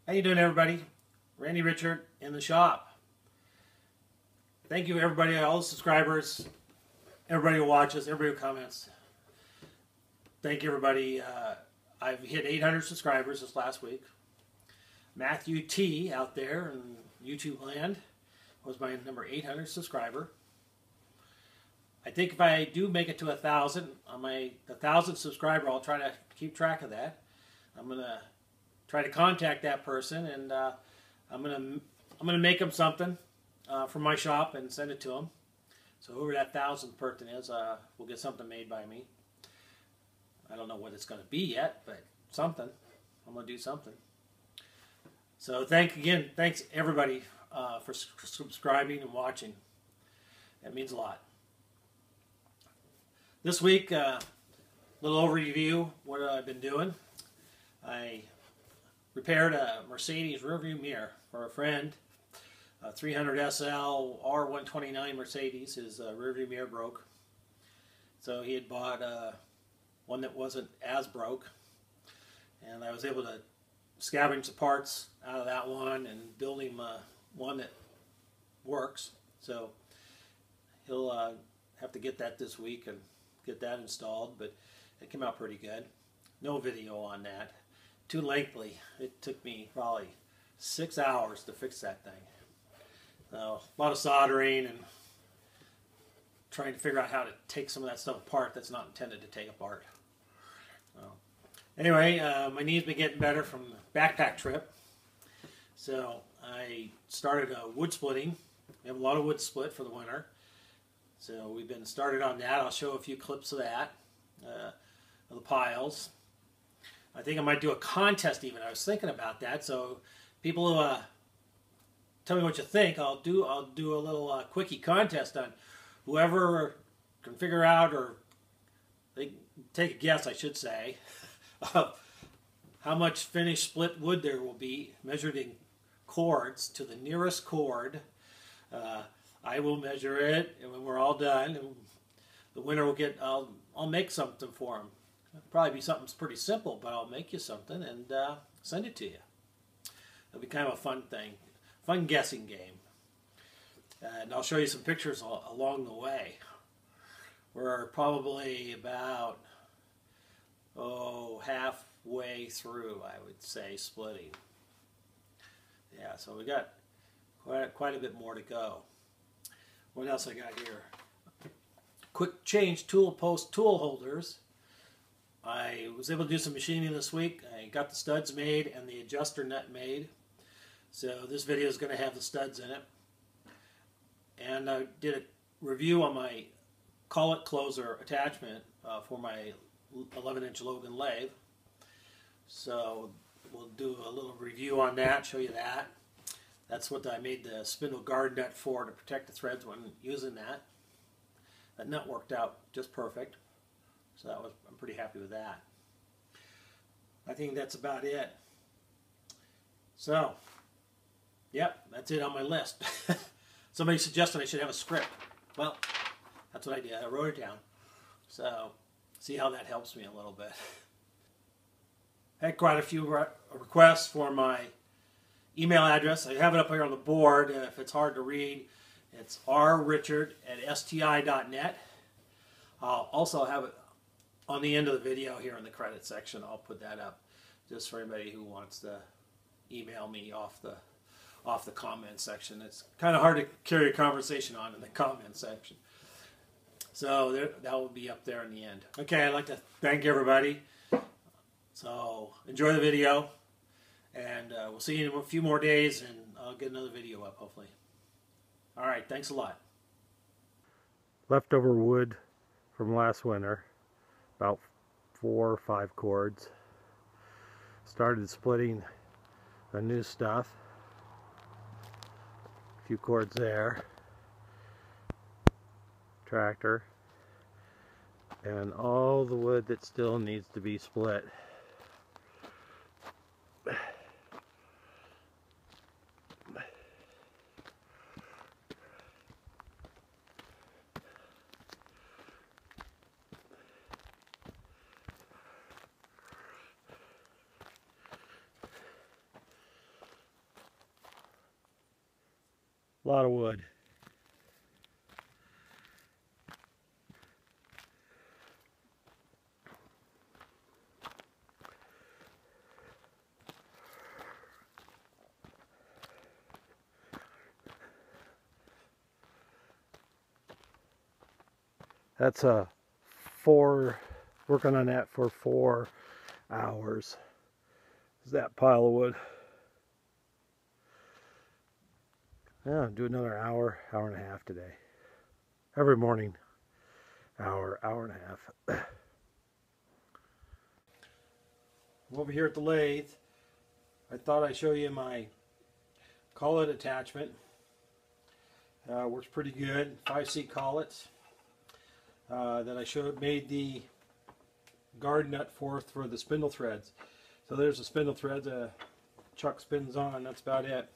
How you doing, everybody? Randy Richard in the shop. Thank you, everybody, all the subscribers, everybody who watches, everybody who comments. Thank you, everybody. I've hit 800 subscribers this last week. Matthew T. out there in YouTube land was my number 800 subscriber. I think if I do make it to 1,000, on my 1,000th subscriber, I'll try to keep track of that. I'm gonna try to contact that person, and I'm gonna make them something from my shop and send it to them. So whoever that 1,000th person is, will get something made by me. I don't know what it's going to be yet, but something. I'm going to do something. So thanks everybody for subscribing and watching. That means a lot. This week, a little overview what I've been doing. I repaired a Mercedes rearview mirror for a friend. A 300 SL R129 Mercedes. His rearview mirror broke. So he had bought one that wasn't as broke, and I was able to scavenge the parts out of that one and build him one that works. So he'll have to get that this week and get that installed, but it came out pretty good. No video on that. Too lengthy. It took me probably 6 hours to fix that thing. So a lot of soldering and trying to figure out how to take some of that stuff apart that's not intended to take apart. So, anyway, my knee's been getting better from the backpack trip. So I started wood splitting. We have a lot of wood split for the winter. So we've been started on that. I'll show a few clips of that, of the piles. I think I might do a contest even. I was thinking about that. So people tell me what you think. I'll do a little quickie contest on whoever can figure out, or they take a guess, I should say, of how much finished split wood there will be, measured in cords to the nearest cord. I will measure it, and when we're all done, and the winner will get. I'll make something for him. It'll probably be something pretty simple, but I'll make you something and send it to you. It'll be kind of a fun thing, fun guessing game. And I'll show you some pictures along the way. We're probably about halfway through, I would say, splitting. Yeah, so we got quite a bit more to go. What else I got here? Quick change tool post tool holders. I was able to do some machining this week. I got the studs made and the adjuster nut made. So this video is going to have the studs in it. And I did a review on my Collet closer attachment for my 11-inch Logan lathe. So we'll do a little review on that, show you that. That's what I made the spindle guard nut for, to protect the threads when using that. That nut worked out just perfect. So I'm pretty happy with that. I think that's about it. So, yep, that's it on my list. Somebody suggested I should have a script. Well, that's what I did. I wrote it down. So, see how that helps me a little bit. I had quite a few requests for my email address. I have it up here on the board. If it's hard to read, it's rrichard@sti.net. I'll also have it on the end of the video here in the credit section. I'll put that up just for anybody who wants to email me off the comment section. It's kind of hard to carry a conversation on in the comment section. So that will be up there in the end. Okay, I'd like to thank everybody. So enjoy the video, and we'll see you in a few more days, and I'll get another video up hopefully. All right, thanks a lot. Leftover wood from last winter, about 4 or 5 cords. Started splitting the new stuff. A few cords there. Tractor. And all the wood that still needs to be split. A lot of wood. That's working on that for 4 hours. Is that pile of wood? Yeah, do another hour, hour and a half today. Every morning, hour, hour and a half. I'm over here at the lathe. I thought I'd show you my collet attachment. Works pretty good. 5C collets that I made the guard nut for the spindle threads. So there's the spindle threads. Chuck spins on. That's about it.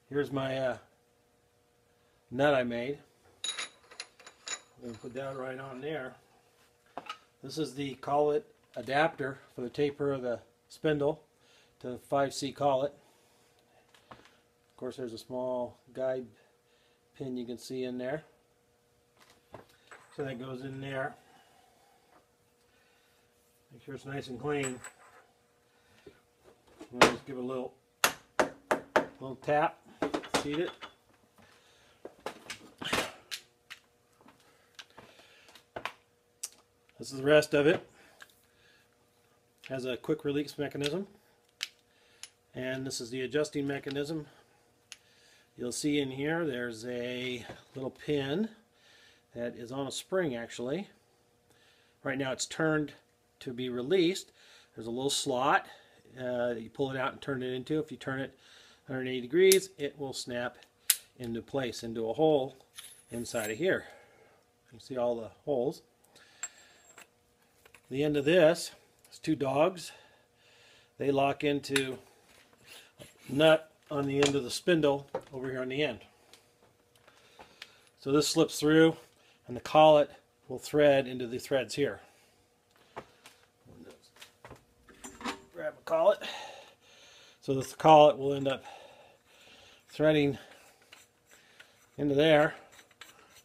Here's my nut I made. I'm going to put that right on there. This is the collet adapter for the taper of the spindle to the 5C collet. Of course, there's a small guide pin you can see in there. So that goes in there. Make sure it's nice and clean. We'll just give it a little tap, seat it. This is the rest of it. Has a quick release mechanism, and this is the adjusting mechanism. You'll see in here there's a little pin that is on a spring actually. Right now it's turned to be released. There's a little slot that you pull it out and turn it into. If you turn it 180 degrees, it will snap into place, into a hole inside of here. You can see all the holes. The end of this is 2 dogs. They lock into a nut on the end of the spindle over here on the end. So this slips through and the collet will thread into the threads here. Grab a collet. So this collet will end up threading into there,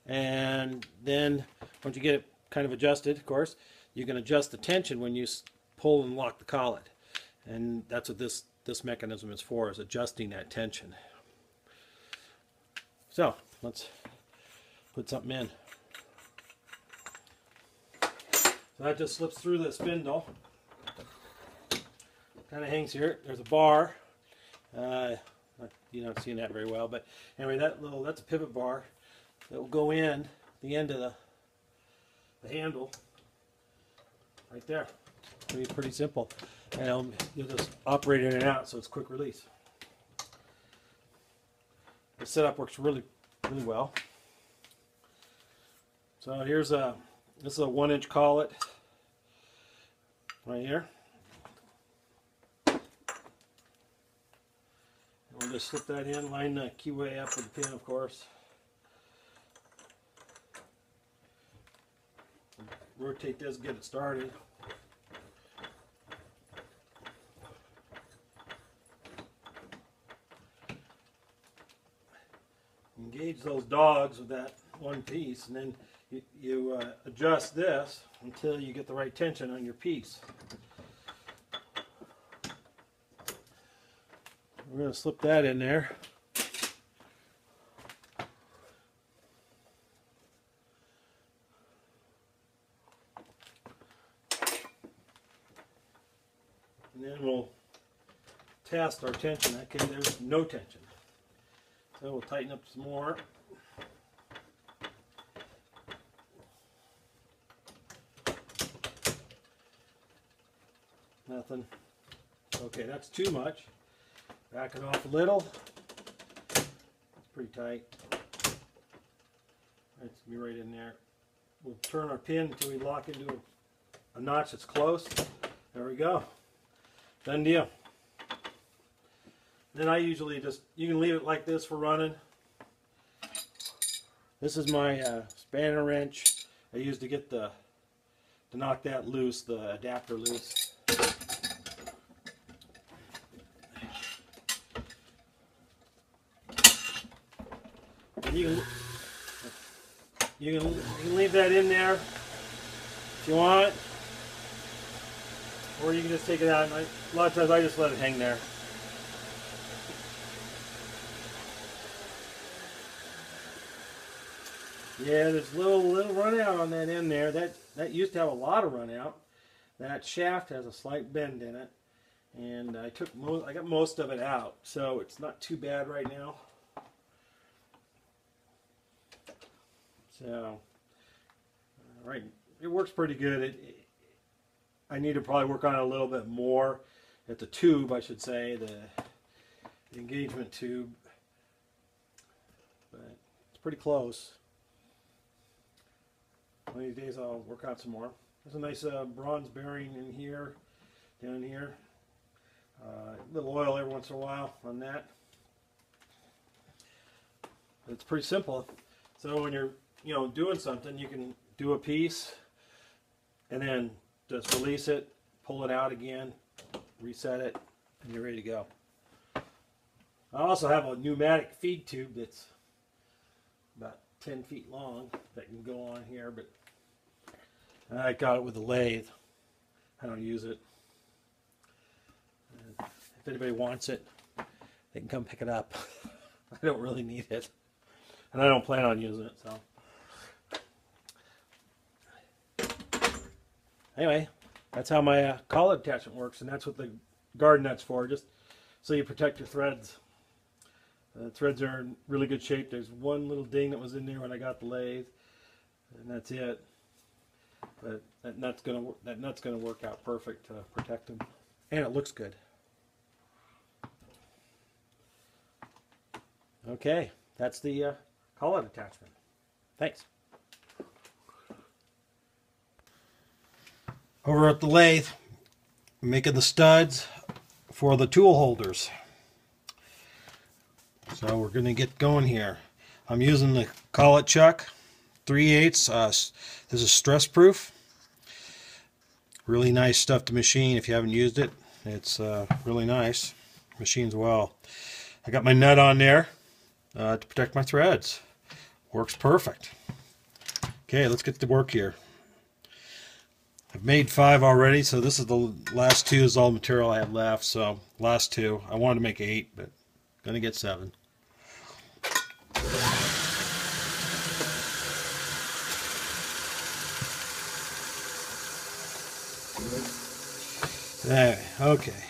and then once you get it kind of adjusted, of course, you can adjust the tension when you pull and lock the collet, and that's what this mechanism is for, is adjusting that tension. So let's put something in. So that just slips through the spindle. Kind of hangs here. There's a bar. You're not seeing that very well, but anyway, that's a pivot bar that will go in the end of the handle right there. Pretty simple. And you'll just operate in and out, so it's quick release. The setup works really well. So this is a 1-inch collet right here. We'll just slip that in, line the keyway up with the pin, of course. Rotate this, get it started. Engage those dogs with that one piece, and then you adjust this until you get the right tension on your piece. We're going to slip that in there. And then we'll test our tension. Okay, there's no tension. So we'll tighten up some more. Nothing. Okay, that's too much. Back it off a little. It's pretty tight. It's be right in there. We'll turn our pin until we lock into a notch that's close. There we go. Done deal. Then I usually you can leave it like this for running. This is my spanner wrench I use to get to knock that loose, the adapter loose. You can leave that in there if you want, or you can just take it out. And a lot of times I just let it hang there. Yeah, there's little run out on that end there. That used to have a lot of run out. That shaft has a slight bend in it, and I got most of it out, so it's not too bad right now. So, right, it works pretty good. I need to probably work on it a little bit more at the tube, I should say, the engagement tube, but it's pretty close. One of these days I'll work out some more. There's a nice bronze bearing in here, down here. A little oil every once in a while on that. It's pretty simple. So when you're doing something, you can do a piece and then just release it, pull it out again, reset it, and you're ready to go. I also have a pneumatic feed tube that's about 10 feet long that can go on here, but I got it with the lathe. I don't use it. If anybody wants it, they can come pick it up. I don't really need it, and I don't plan on using it. So anyway, that's how my collet attachment works, and that's what the guard nut's for, just so you protect your threads. The threads are in really good shape. There's one little ding that was in there when I got the lathe, and that's it. But that nut's gonna work out perfect to protect them, and it looks good. Okay, that's the collet attachment. Thanks. Over at the lathe, I'm making the studs for the tool holders. So we're going to get going here. I'm using the Collet chuck 3/8. This is stress proof. Really nice stuff to machine. If you haven't used it, it's really nice. Machines well. I got my nut on there to protect my threads. Works perfect. Okay, let's get to work here. I've made 5 already, so this is the last 2 is all the material I have left. So last 2. I wanted to make 8, but gonna get 7. Okay.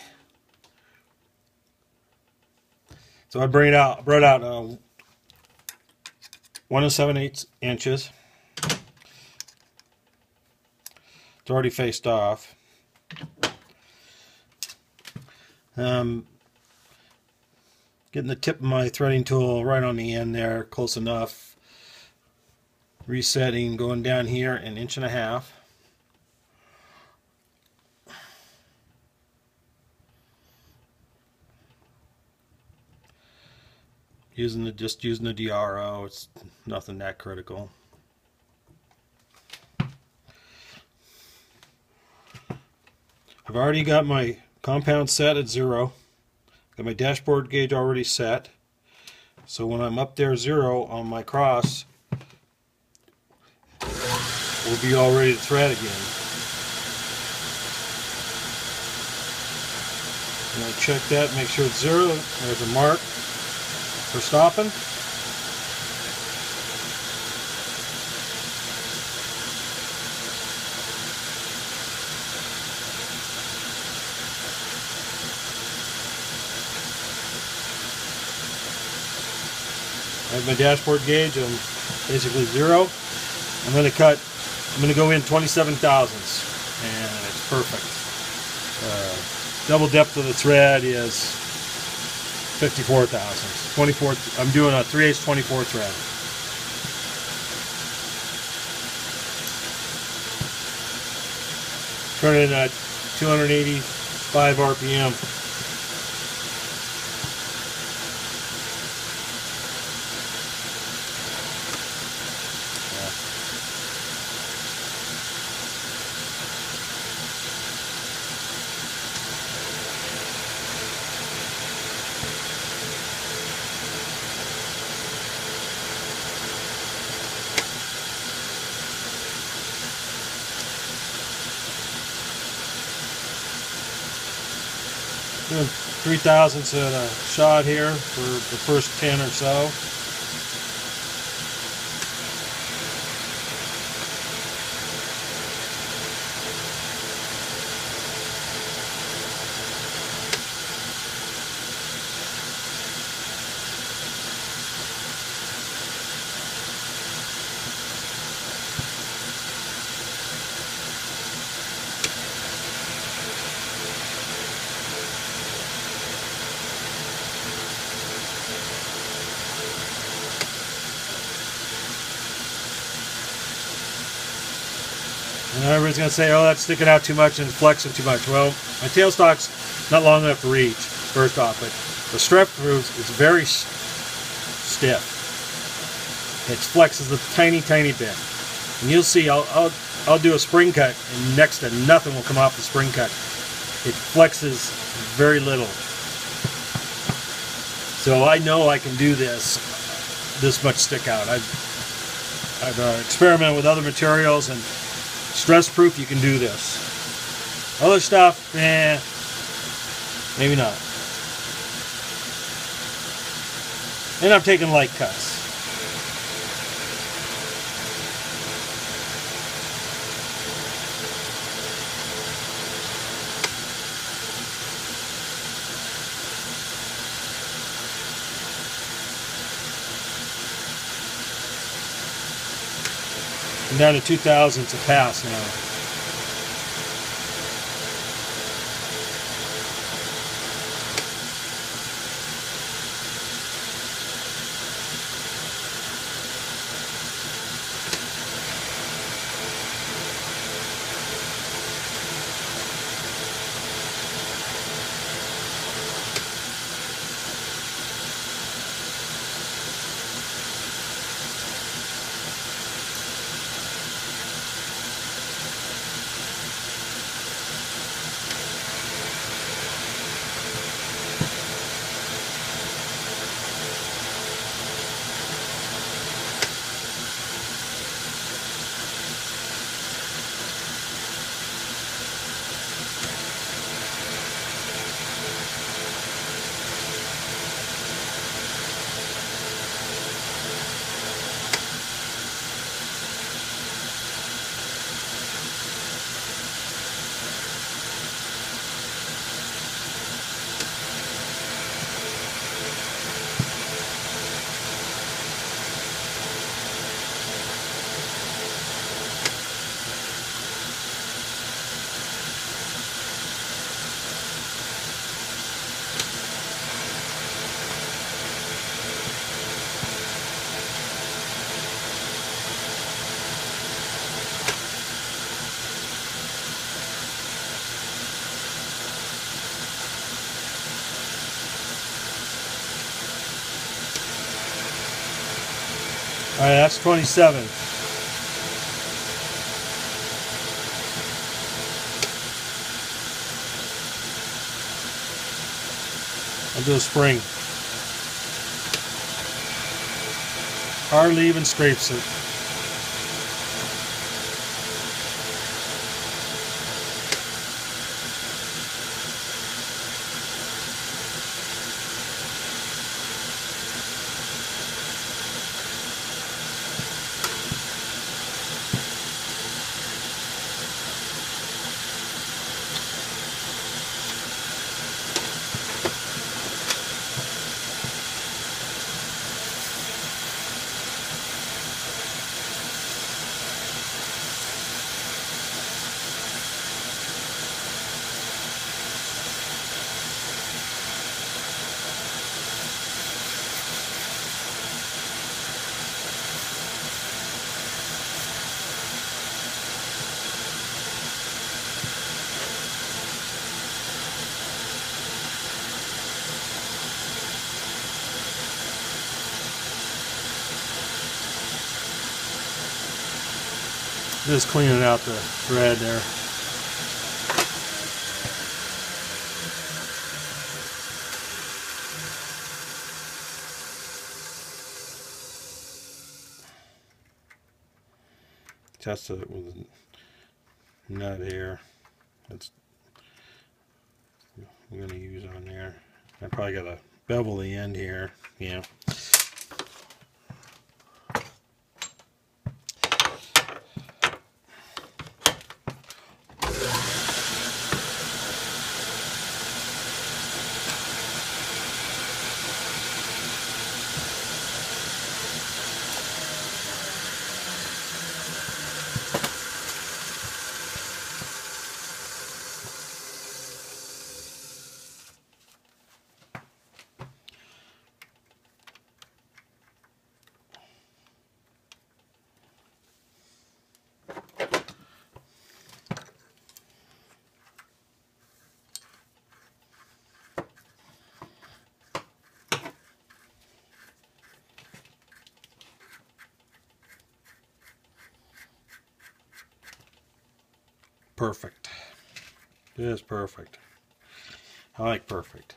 So I brought out 1 7/8 inches. It's already faced off. Getting the tip of my threading tool right on the end there, close enough. Resetting, going down here 1.5 inches. Just using the DRO, it's nothing that critical. I've already got my compound set at 0. Got my dashboard gauge already set. So when I'm up there 0 on my cross, we'll be all ready to thread again. And I check that, make sure it's 0. There's a mark for stopping. I have my dashboard gauge. I'm basically 0. I'm going to go in 27 thousandths, and it's perfect. Double depth of the thread is 54 thousandths. 24. I'm doing a 3/8 24 thread. Turning at 285 RPM. Doing 3/1000ths at a shot here for the first 10 or so. And everybody's going to say, oh, that's sticking out too much and flexing too much. Well, my tailstock's not long enough to reach, first off, but the strap groove is very stiff. It flexes a tiny, tiny bit. And you'll see, I'll do a spring cut, and next to nothing will come off the spring cut. It flexes very little. So I know I can do this much stick out. I've experimented with other materials, and stress proof, you can do this. Other stuff, maybe not. And I'm taking light cuts. I'm down to 2/1000ths a pass now. All right, that's 27. I'll do a spring. Hardly even scrapes it. Just cleaning out the thread there. Tested it with a nut here. It's I'm going to use on there. I probably got to bevel the end here. Yeah. Perfect. Just perfect. I like perfect.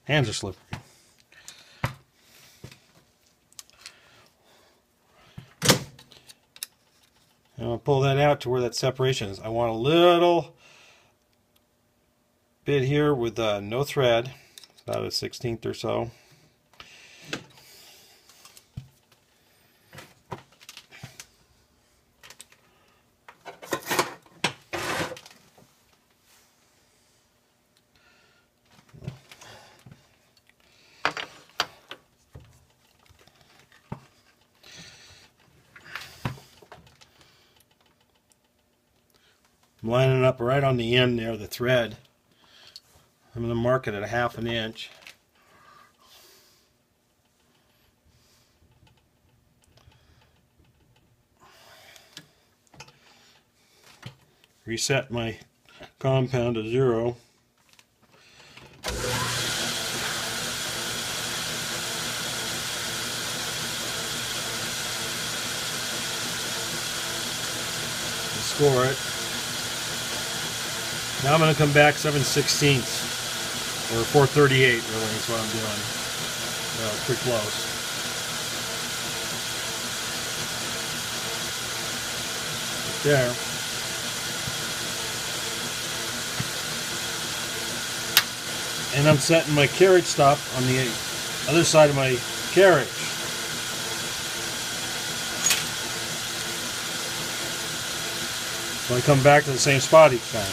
Hands are slippery. And I'll pull that out to where that separation is. I want a little bit here with no thread, about a 1/16 or so. I'm lining it up right on the end there, the thread. I'm going to mark it at 1/2 inch. Reset my compound to 0. Score it. Now I'm going to come back 7/16 or 4/38 really is what I'm doing. Pretty close. Right there. And I'm setting my carriage stop on the other side of my carriage. So I come back to the same spot each time.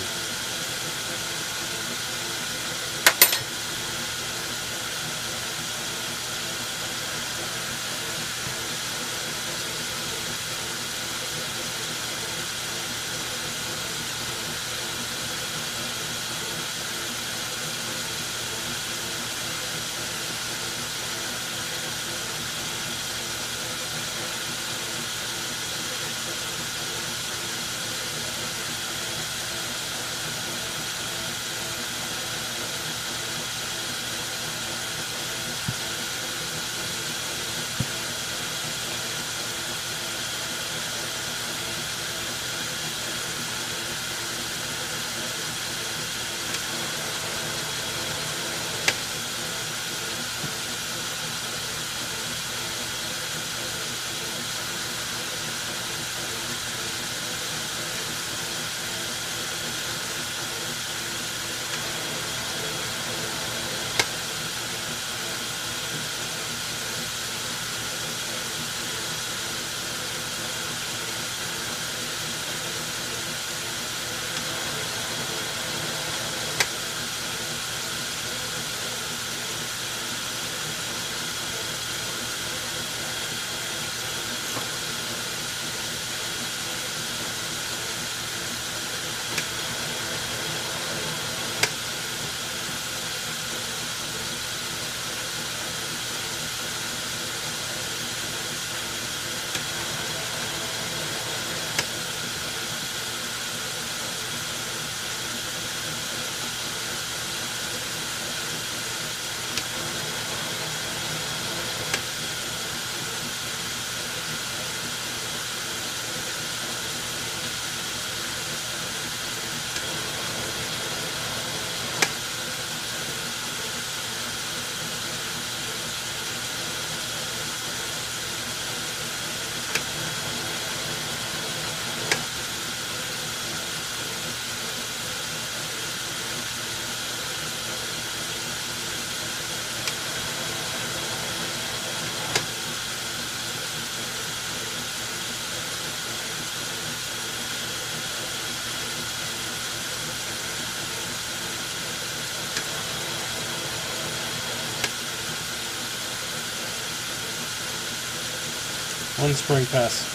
One spring pass.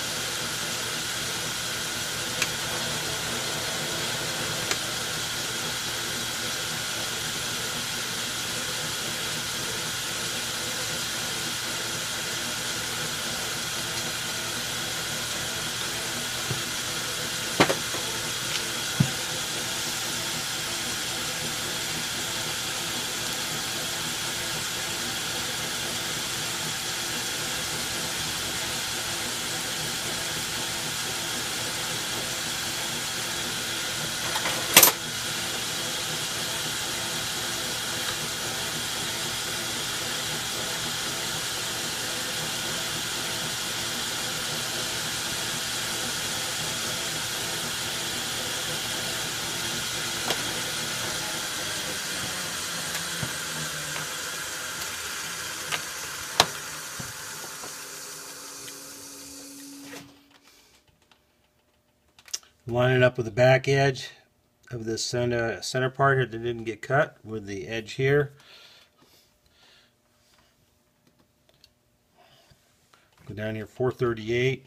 Line it up with the back edge of the center part here that didn't get cut with the edge here. Go down here 438.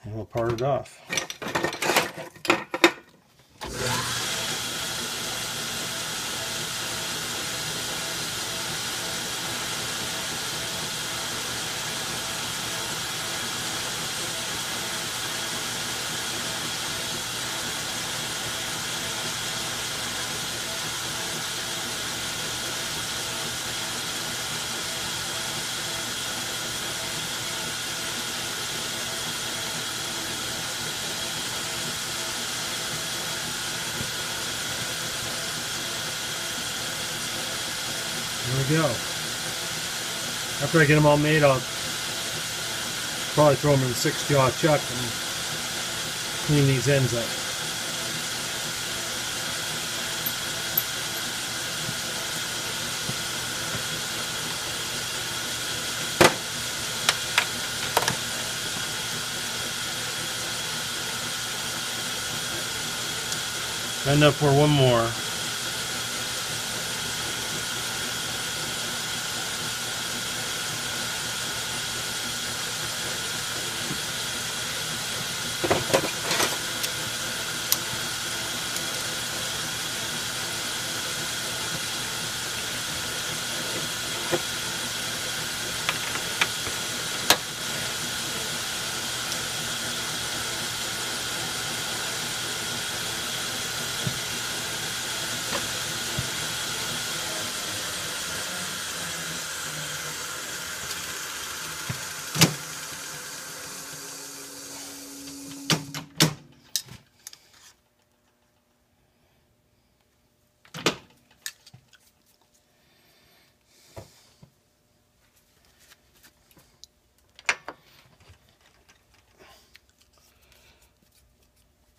And we'll part it off. There we go. After I get them all made, I'll probably throw them in the 6-jaw chuck and clean these ends up. Enough for one more.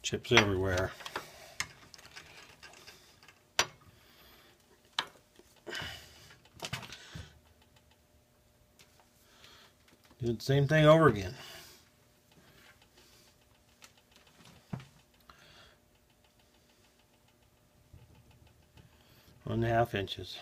Chips everywhere. Do the same thing over again. 1.5 inches.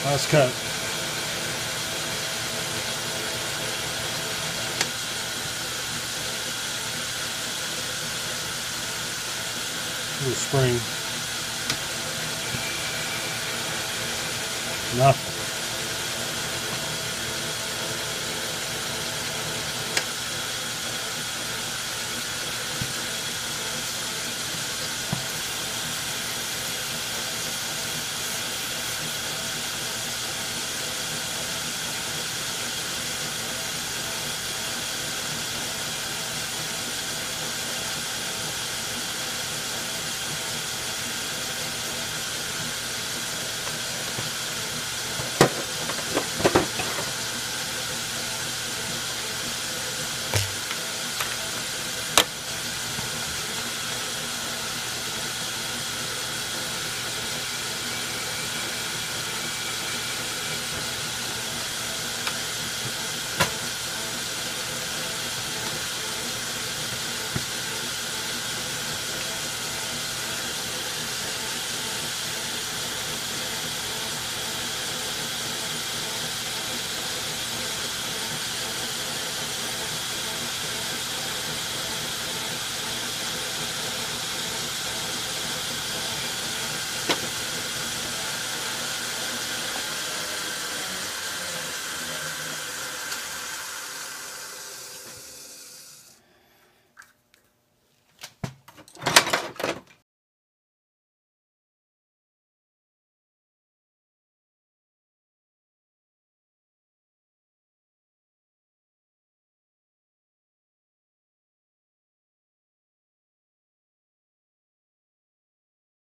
Last cut. Little spring. Nothing.